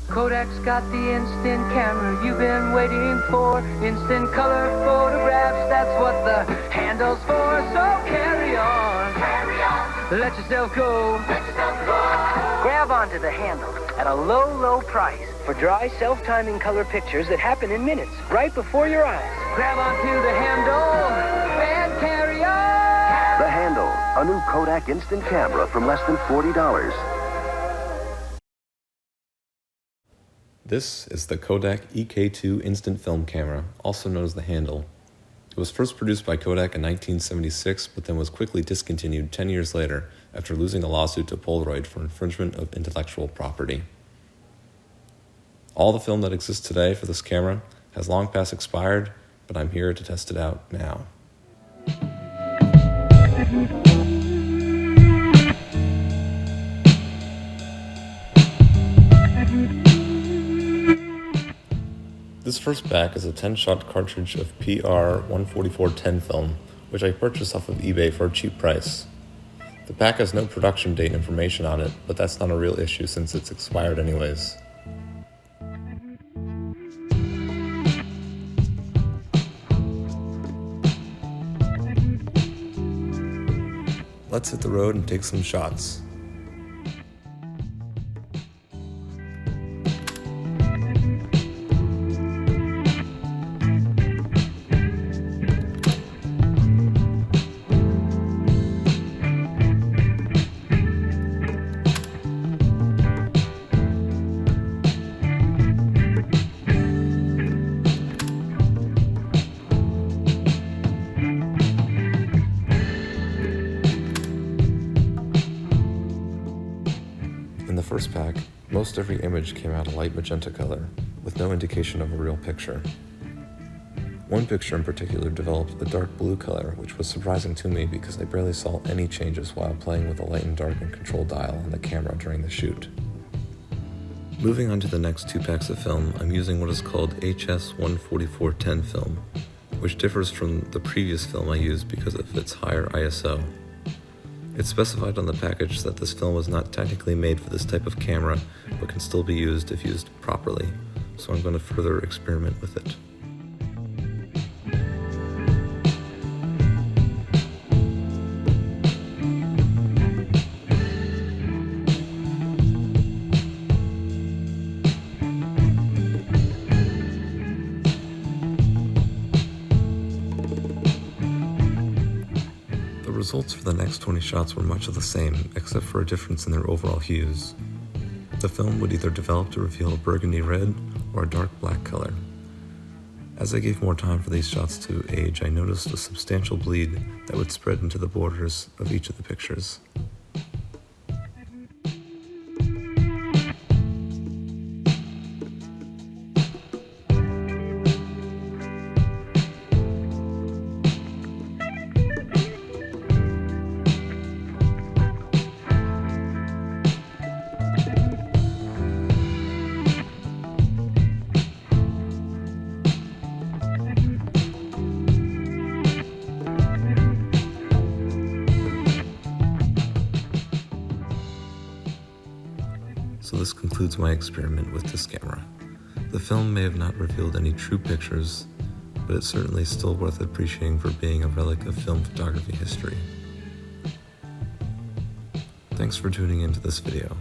Kodak's got the instant camera you've been waiting for. Instant color photographs, that's what the handle's for. So carry on. Carry on. Let yourself go. Let yourself go. Grab onto the handle at a low, low price for dry, self-timing color pictures that happen in minutes, right before your eyes. Grab onto the handle and carry on. The Handle, a new Kodak instant camera from less than $40. This is the Kodak EK2 instant film camera, also known as the Handle. It was first produced by Kodak in 1976, but then was quickly discontinued 10 years later after losing a lawsuit to Polaroid for infringement of intellectual property. All the film that exists today for this camera has long past expired, but I'm here to test it out now. This first pack is a 10-shot cartridge of PR 14410 film, which I purchased off of eBay for a cheap price. The pack has no production date information on it, but that's not a real issue since it's expired anyways. Let's hit the road and take some shots. In the first pack, most every image came out a light magenta color, with no indication of a real picture. One picture in particular developed a dark blue color, which was surprising to me because I barely saw any changes while playing with the light and dark and control dial on the camera during the shoot. Moving on to the next two packs of film, I'm using what is called HS14410 film, which differs from the previous film I used because of its higher ISO. It's specified on the package that this film was not technically made for this type of camera, but can still be used if used properly, so I'm going to further experiment with it. The results for the next 20 shots were much of the same, except for a difference in their overall hues. The film would either develop to reveal a burgundy red or a dark black color. As I gave more time for these shots to age, I noticed a substantial bleed that would spread into the borders of each of the pictures. So this concludes my experiment with this camera. The film may have not revealed any true pictures, but it's certainly still worth appreciating for being a relic of film photography history. Thanks for tuning into this video.